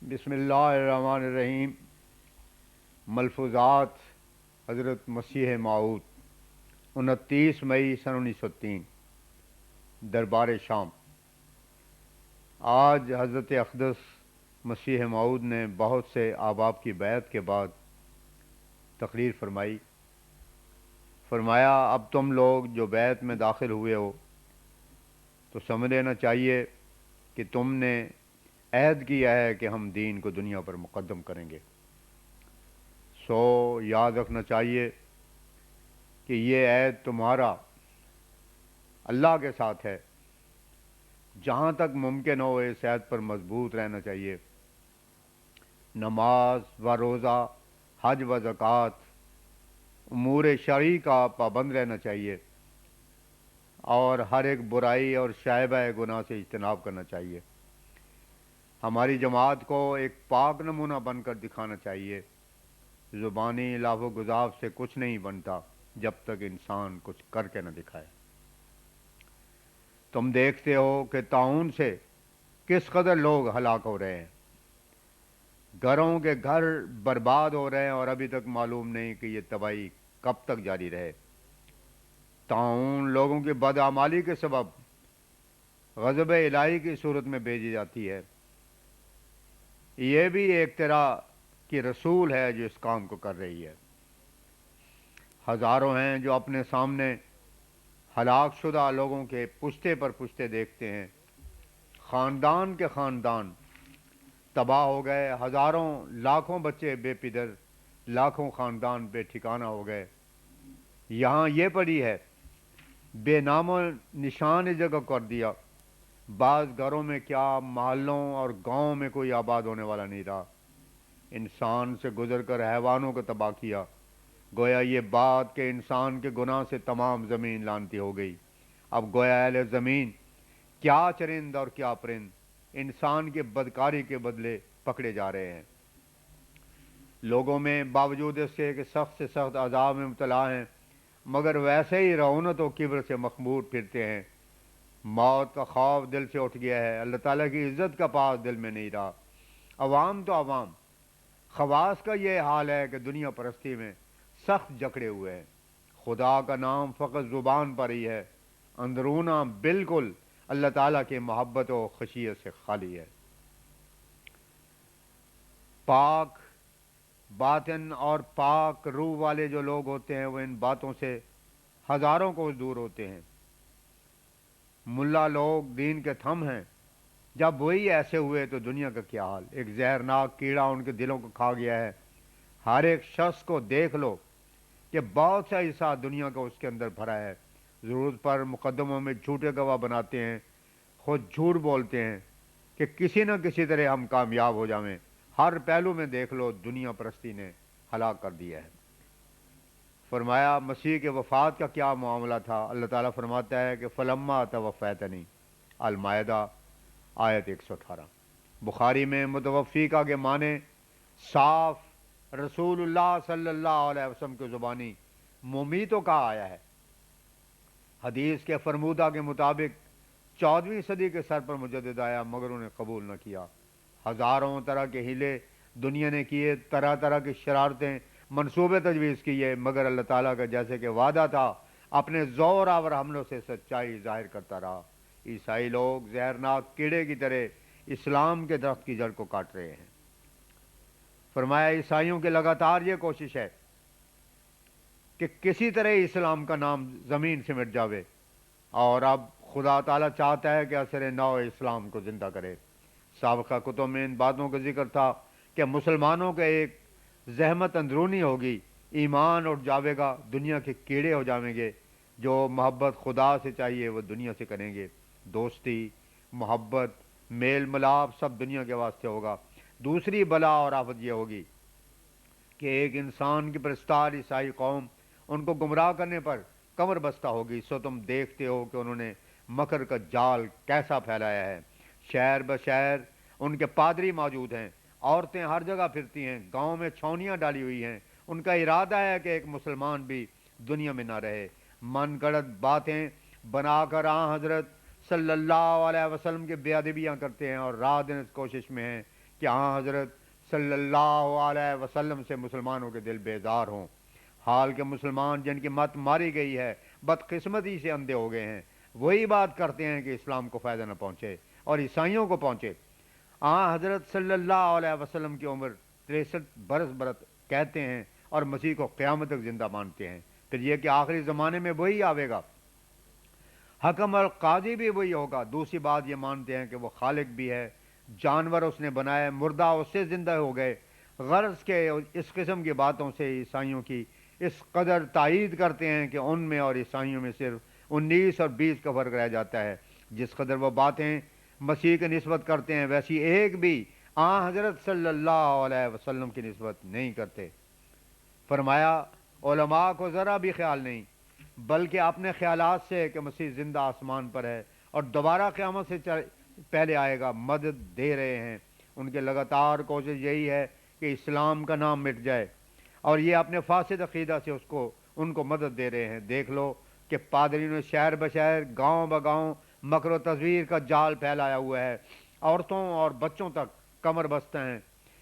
بسم اللہ الرحمن الرحیم۔ ملفوظات حضرت مسیح موعود 29 مئی سن 1903 دربار شام۔ آج حضرت اقدس مسیح موعود نے بہت سے احباب کی بیعت کے بعد تقریر فرمائی۔ فرمایا، اب تم لوگ جو بیعت میں داخل ہوئے ہو تو سمجھ لینا چاہیے کہ تم نے عہد کیا ہے کہ ہم دین کو دنیا پر مقدم کریں گے۔ سو یاد رکھنا چاہیے کہ یہ عہد تمہارا اللہ کے ساتھ ہے۔ جہاں تک ممکن ہو اس عہد پر مضبوط رہنا چاہیے۔ نماز و روزہ، حج و زکوٰۃ، امور شرعی کا پابند رہنا چاہیے، اور ہر ایک برائی اور شائبہ گناہ سے اجتناب کرنا چاہیے۔ ہماری جماعت کو ایک پاک نمونہ بن کر دکھانا چاہیے۔ زبانی لاف و گزاف سے کچھ نہیں بنتا جب تک انسان کچھ کر کے نہ دکھائے۔ تم دیکھتے ہو کہ طاعون سے کس قدر لوگ ہلاک ہو رہے ہیں۔ گھروں کے گھر برباد ہو رہے ہیں اور ابھی تک معلوم نہیں کہ یہ تباہی کب تک جاری رہے۔ طاعون لوگوں کی بدعمالی کے سبب غضب الہی کی صورت میں بھیجی جاتی ہے۔ یہ بھی ایک طرح کی رسول ہے جو اس کام کو کر رہی ہے۔ ہزاروں ہیں جو اپنے سامنے ہلاک شدہ لوگوں کے پشتے پر پشتے دیکھتے ہیں۔ خاندان کے خاندان تباہ ہو گئے، ہزاروں لاکھوں بچے بے پدر، لاکھوں خاندان بے ٹھکانہ ہو گئے۔ یہاں یہ پڑی ہے، بے نام و نشان اس جگہ کر دیا۔ بعض گھروں میں کیا، محلوں اور گاؤں میں کوئی آباد ہونے والا نہیں رہا۔ انسان سے گزر کر حیوانوں کو تباہ کیا۔ گویا یہ بات کہ انسان کے گناہ سے تمام زمین لعنتی ہو گئی۔ اب گویا اہل زمین، کیا چرند اور کیا پرند، انسان کے بدکاری کے بدلے پکڑے جا رہے ہیں۔ لوگوں میں باوجود اس کے کہ سخت سے سخت عذاب میں مبتلا ہیں، مگر ویسے ہی رعونت و کبر سے مخمور پھرتے ہیں۔ موت کا خوف دل سے اٹھ گیا ہے، اللہ تعالیٰ کی عزت کا پاس دل میں نہیں رہا۔ عوام تو عوام، خواص کا یہ حال ہے کہ دنیا پرستی میں سخت جکڑے ہوئے ہیں۔ خدا کا نام فقط زبان پر ہی ہے، اندرونہ بالکل اللہ تعالیٰ کی محبت و خشیت سے خالی ہے۔ پاک باطن اور پاک روح والے جو لوگ ہوتے ہیں وہ ان باتوں سے ہزاروں کو دور ہوتے ہیں۔ ملا لوگ دین کے تھم ہیں، جب وہی ایسے ہوئے تو دنیا کا کیا حال۔ ایک زہرناک کیڑا ان کے دلوں کو کھا گیا ہے۔ ہر ایک شخص کو دیکھ لو کہ بہت سا حصہ دنیا کا اس کے اندر بھرا ہے۔ ضرورت پر مقدموں میں جھوٹے گواہ بناتے ہیں، خود جھوٹ بولتے ہیں کہ کسی نہ کسی طرح ہم کامیاب ہو جائیں۔ ہر پہلو میں دیکھ لو، دنیا پرستی نے ہلاک کر دیا ہے۔ فرمایا، مسیح کے وفات کا کیا معاملہ تھا؟ اللہ تعالیٰ فرماتا ہے کہ فلما توفیتنی، المائدہ آیت 118۔ بخاری میں متوفی کا کے معنی صاف رسول اللہ صلی اللہ علیہ وسلم کی زبانی ممیتوں کا آیا ہے۔ حدیث کے فرمودہ کے مطابق 14ویں صدی کے سر پر مجدد آیا، مگر انہیں قبول نہ کیا۔ ہزاروں طرح کے ہیلے دنیا نے کیے، طرح طرح کی شرارتیں، منصوبے تجویز کیے، مگر اللہ تعالیٰ کا جیسے کہ وعدہ تھا اپنے زور آور حملوں سے سچائی ظاہر کرتا رہا۔ عیسائی لوگ زہرناک کیڑے کی طرح اسلام کے درخت کی جڑ کو کاٹ رہے ہیں۔ فرمایا، عیسائیوں کی لگاتار یہ کوشش ہے کہ کسی طرح اسلام کا نام زمین سے مٹ جاوے، اور اب خدا تعالیٰ چاہتا ہے کہ عصر نو اسلام کو زندہ کرے۔ سابقہ کتب میں ان باتوں کا ذکر تھا کہ مسلمانوں کے ایک زحمت اندرونی ہوگی، ایمان اٹھ جاوے گا، دنیا کے کیڑے ہو جائیں گے۔ جو محبت خدا سے چاہیے وہ دنیا سے کریں گے۔ دوستی، محبت، میل ملاپ سب دنیا کے واسطے ہوگا۔ دوسری بلا اور آفت یہ ہوگی کہ ایک انسان کی پرستار عیسائی قوم ان کو گمراہ کرنے پر کمر بستہ ہوگی۔ سو تم دیکھتے ہو کہ انہوں نے مکر کا جال کیسا پھیلایا ہے۔ شہر بشہر ان کے پادری موجود ہیں، عورتیں ہر جگہ پھرتی ہیں، گاؤں میں چھاؤنیاں ڈالی ہوئی ہیں۔ ان کا ارادہ ہے کہ ایک مسلمان بھی دنیا میں نہ رہے۔ من گڑت باتیں بنا کر حضرت صلی اللہ علیہ وسلم کی بے ادبیاں کرتے ہیں، اور رات دن اس کوشش میں ہیں کہ کہ حضرت صلی اللہ علیہ وسلم سے مسلمانوں کے دل بیزار ہوں، حال کے مسلمان جن کی مت ماری گئی ہے بدقسمتی سے اندھے ہو گئے ہیں، وہی بات کرتے ہیں کہ اسلام کو فائدہ نہ پہنچے اور عیسائیوں کو پہنچے۔ حضرت صلی اللہ علیہ وسلم کی عمر 63 برس کہتے ہیں اور مسیح کو قیامت تک زندہ مانتے ہیں۔ پھر یہ کہ آخری زمانے میں وہی آئے گا، حکم اور قاضی بھی وہی ہوگا۔ دوسری بات یہ مانتے ہیں کہ وہ خالق بھی ہے، جانور اس نے بنائے، مردہ اس سے زندہ ہو گئے۔ غرض کے اس قسم کی باتوں سے عیسائیوں کی اس قدر تائید کرتے ہیں کہ ان میں اور عیسائیوں میں صرف 19 اور 20 کا فرق رہ جاتا ہے۔ جس قدر وہ باتیں مسیح کی نسبت کرتے ہیں ویسی ایک بھی حضرت صلی اللہ علیہ وسلم کی نسبت نہیں کرتے۔ فرمایا علماء کو ذرا بھی خیال نہیں، بلکہ اپنے خیالات سے کہ مسیح زندہ آسمان پر ہے اور دوبارہ قیامت سے پہلے آئے گا مدد دے رہے ہیں۔ ان کے لگاتار کوشش یہی ہے کہ اسلام کا نام مٹ جائے، اور یہ اپنے فاسد عقیدہ سے ان کو مدد دے رہے ہیں۔ دیکھ لو کہ پادری نے شہر بشہر، گاؤں بگاؤں مکر و تزویر کا جال پھیلایا ہوا ہے، عورتوں اور بچوں تک کمر بستہ ہیں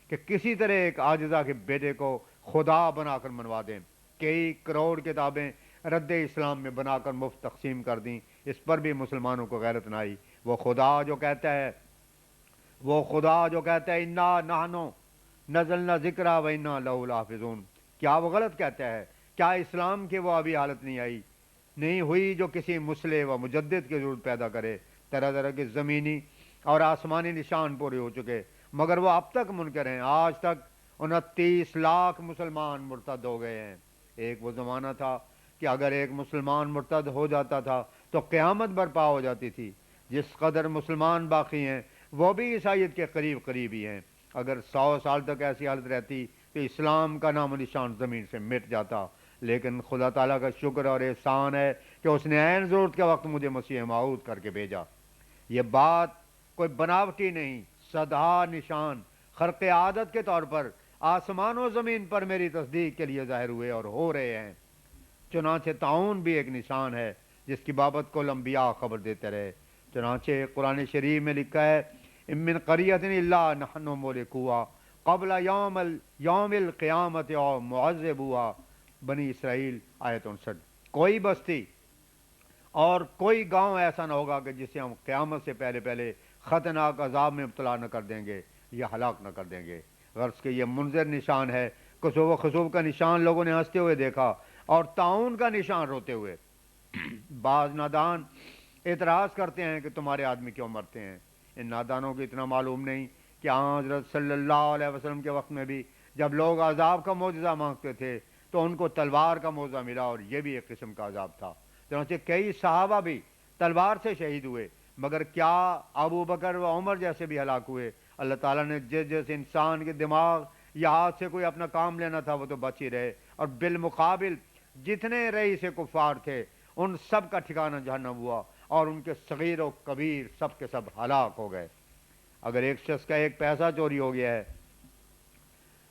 کہ کسی طرح ایک عاجزہ کے بیٹے کو خدا بنا کر منوا دیں۔ کئی کروڑ کتابیں رد اسلام میں بنا کر مفت تقسیم کر دیں، اس پر بھی مسلمانوں کو غیرت نہ آئی۔ وہ خدا جو کہتا ہے انا نحنو نزلنا ذکر و انا لہ لحافظون، کیا وہ غلط کہتا ہے؟ کیا اسلام کی وہ ابھی حالت نہیں ہوئی جو کسی مصلح و مجدد کی ضرورت پیدا کرے؟ طرح طرح کے زمینی اور آسمانی نشان پورے ہو چکے، مگر وہ اب تک منکر ہیں۔ آج تک 29 لاکھ مسلمان مرتد ہو گئے ہیں۔ ایک وہ زمانہ تھا کہ اگر ایک مسلمان مرتد ہو جاتا تھا تو قیامت برپا ہو جاتی تھی۔ جس قدر مسلمان باقی ہیں وہ بھی عیسائیت کے قریب ہی ہیں۔ اگر 100 سال تک ایسی حالت رہتی تو اسلام کا نام و نشان زمین سے مٹ جاتا، لیکن خدا تعالیٰ کا شکر اور احسان ہے کہ اس نے عین ضرورت کے وقت مجھے مسیح موعود کر کے بھیجا۔ یہ بات کوئی بناوٹی نہیں، سدھا نشان خرق عادت کے طور پر آسمان و زمین پر میری تصدیق کے لیے ظاہر ہوئے اور ہو رہے ہیں۔ چنانچہ طاعون بھی ایک نشان ہے جس کی بابت کو انبیاء خبر دیتے رہے۔ چنانچہ قرآن شریف میں لکھا ہے من قریۃ الا نحن مہلکوہا قبل یوم القیامت او معذبوہا، بنی اسرائیل آیت 59۔ کوئی بستی اور کوئی گاؤں ایسا نہ ہوگا کہ جسے ہم قیامت سے پہلے خطرناک عذاب میں مبتلا نہ کر دیں گے یا ہلاک نہ کر دیں گے۔ غرض کہ یہ منظر نشان ہے۔ کسوف و خسوف کا نشان لوگوں نے ہنستے ہوئے دیکھا اور طاعون کا نشان روتے ہوئے۔ بعض نادان اعتراض کرتے ہیں کہ تمہارے آدمی کیوں مرتے ہیں؟ ان نادانوں کو اتنا معلوم نہیں کہ حضرت صلی اللہ علیہ وسلم کے وقت میں بھی جب لوگ عذاب کا معجزہ مانگتے تھے تو ان کو تلوار کا معجزہ ملا، اور یہ بھی ایک قسم کا عذاب تھا۔ چنانچہ کئی صحابہ بھی تلوار سے شہید ہوئے، مگر کیا ابو بکر و عمر جیسے بھی ہلاک ہوئے؟ اللہ تعالیٰ نے جس انسان کے دماغ یا ہاتھ سے کوئی اپنا کام لینا تھا وہ تو بچ ہی رہے، اور بالمقابل جتنے رئیس کفار تھے ان سب کا ٹھکانہ جہنم ہوا، اور ان کے صغیر و کبیر سب کے سب ہلاک ہو گئے۔ اگر ایک شخص کا ایک پیسہ چوری ہو گیا ہے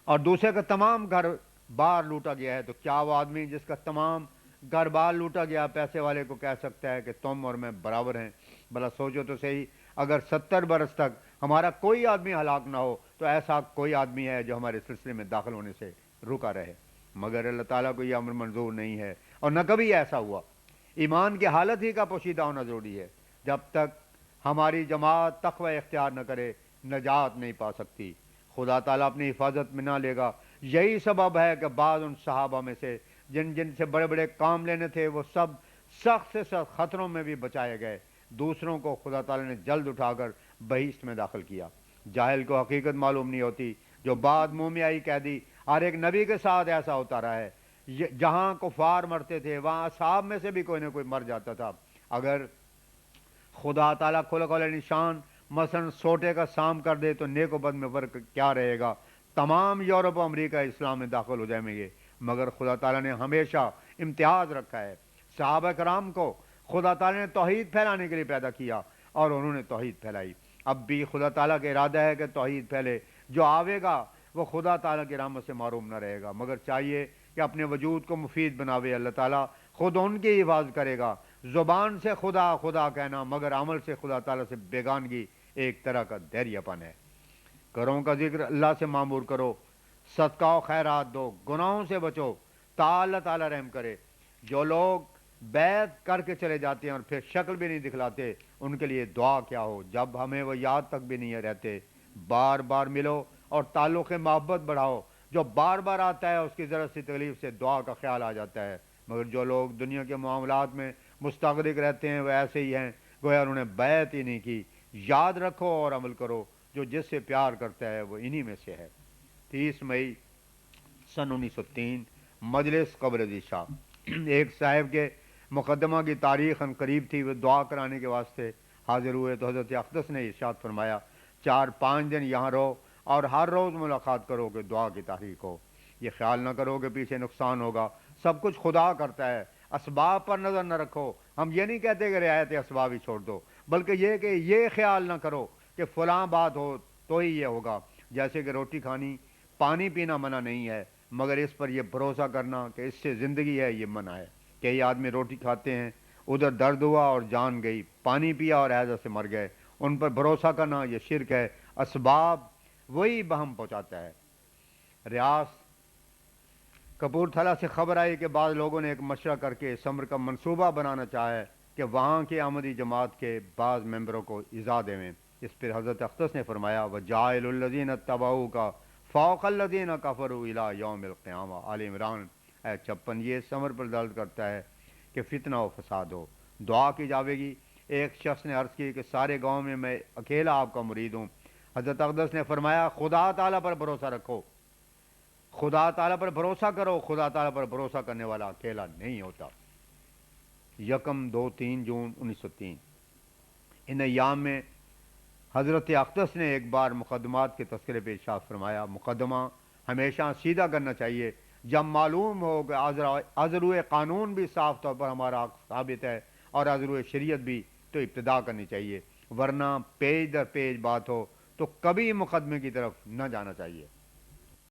اور دوسرے کا تمام گھر بار لوٹا گیا ہے، تو کیا وہ آدمی جس کا تمام گھر بار لوٹا گیا پیسے والے کو کہہ سکتا ہے کہ تم اور میں برابر ہیں؟ بھلا سوچو تو صحیح، اگر 70 برس تک ہمارا کوئی آدمی ہلاک نہ ہو تو ایسا کوئی آدمی ہے جو ہمارے سلسلے میں داخل ہونے سے رکا رہے؟ مگر اللہ تعالیٰ کو یہ امر منظور نہیں ہے، اور نہ کبھی ایسا ہوا۔ ایمان کی حالت ہی کا پوشیدہ ہونا ضروری ہے۔ جب تک ہماری جماعت تقوی اختیار نہ کرے نجات نہیں پا سکتی۔ خدا تعالیٰ اپنی حفاظت میں نہ لے گا۔ یہی سبب ہے کہ بعض ان صحابہ میں سے جن سے بڑے بڑے کام لینے تھے وہ سب سخت سے سخت خطروں میں بھی بچائے گئے۔ دوسروں کو خدا تعالیٰ نے جلد اٹھا کر بہشت میں داخل کیا۔ جاہل کو حقیقت معلوم نہیں ہوتی، جو بات منہ میں آئی کہہ دی۔ ہر ایک نبی کے ساتھ ایسا ہوتا رہا ہے، جہاں کفار مرتے تھے وہاں اصحاب میں سے بھی کوئی نہ کوئی مر جاتا تھا۔ اگر خدا تعالیٰ خلق والے نشان مثلا سوٹے کا سام کر دے تو نیک و بد میں فرق کیا رہے گا؟ تمام یورپ و امریکہ اسلام میں داخل ہو جائیں گے، مگر خدا تعالیٰ نے ہمیشہ امتیاز رکھا ہے۔ صحابہ کرام کو خدا تعالیٰ نے توحید پھیلانے کے لیے پیدا کیا اور انہوں نے توحید پھیلائی۔ اب بھی خدا تعالیٰ کا ارادہ ہے کہ توحید پھیلے۔ جو آوے گا وہ خدا تعالیٰ کی رحمت سے محروم نہ رہے گا، مگر چاہیے کہ اپنے وجود کو مفید بناوے۔ اللہ تعالیٰ خود ان کی حفاظت کرے گا۔ زبان سے خدا کہنا مگر عمل سے خدا تعالیٰ سے بیگانگی ایک طرح کا دہریہ پن ہے۔ گھروں کا ذکر اللہ سے معمور کرو، صدقہ و خیرات دو، گناہوں سے بچو تا اللہ تعالیٰ رحم کرے۔ جو لوگ بیعت کر کے چلے جاتے ہیں اور پھر شکل بھی نہیں دکھلاتے، ان کے لیے دعا کیا ہو جب ہمیں وہ یاد تک بھی نہیں رہتے۔ بار بار ملو اور تعلق محبت بڑھاؤ، جو بار بار آتا ہے اس کی ذرا سی تکلیف سے دعا کا خیال آ جاتا ہے، مگر جو لوگ دنیا کے معاملات میں مستغرق رہتے ہیں وہ ایسے ہی ہیں گویا انہوں نے بیعت ہی نہیں کی۔ یاد رکھو اور عمل کرو، جو جس سے پیار کرتا ہے وہ انہی میں سے ہے۔ 30 مئی سن 1903 مجلس قبر عزیز شاہ۔ ایک صاحب کے مقدمہ کی تاریخ ان قریب تھی، وہ دعا کرانے کے واسطے حاضر ہوئے تو حضرت اقدس نے ارشاد فرمایا 4-5 دن یہاں رہو اور ہر روز ملاقات کرو کہ دعا کی تحریک ہو۔ یہ خیال نہ کرو کہ پیچھے نقصان ہوگا، سب کچھ خدا کرتا ہے، اسباب پر نظر نہ رکھو۔ ہم یہ نہیں کہتے کہ رعایت اسباب ہی چھوڑ دو، بلکہ یہ کہ یہ خیال نہ کرو کہ فلاں بات ہو تو ہی یہ ہوگا، جیسے کہ روٹی کھانی، پانی پینا منع نہیں ہے، مگر اس پر یہ بھروسہ کرنا کہ اس سے زندگی ہے یہ منع ہے۔ کئی آدمی روٹی کھاتے ہیں، ادھر درد ہوا اور جان گئی، پانی پیا اور حیضہ سے مر گئے، ان پر بھروسہ کرنا یہ شرک ہے۔ اسباب وہی بہم پہنچاتا ہے۔ ریاض کپورتھلا سے خبر آئی کہ بعض لوگوں نے ایک مشورہ کر کے سمر کا منصوبہ بنانا چاہا ہے کہ وہاں کی آمدی جماعت کے بعض ممبروں کو ایذا دیں۔ اس پر حضرت اقدس نے فرمایا وَجَاعِلُ الَّذِينَ اتَّبَعُوكَ فَوْقَ الَّذِينَ كَفَرُوا إِلَىٰ يَوْمِ الْقِيَامَةِ۔ آل عمران 56 یہ سمر پر دلالت کرتا ہے کہ فتنہ و فساد ہو، دعا کی جاوے گی۔ ایک شخص نے عرض کی کہ سارے گاؤں میں اکیلا آپ کا مرید ہوں۔ حضرت اقدس نے فرمایا خدا تعالیٰ پر بھروسہ رکھو، خدا تعالیٰ پر بھروسہ کرو، خدا تعالیٰ پر بھروسہ کرنے والا اکیلا نہیں ہوتا۔ 1-2-3 جون 1903 ان ایام میں حضرت اقدس نے ایک بار مقدمات کے تذکرے پہ ارشاد فرمایا مقدمہ ہمیشہ سیدھا کرنا چاہیے جب معلوم ہو کہ عذرو قانون بھی صاف طور پر ہمارا حق ثابت ہے اور عذرو شریعت بھی، تو ابتدا کرنی چاہیے، ورنہ پیج در پیج بات ہو تو کبھی مقدمے کی طرف نہ جانا چاہیے۔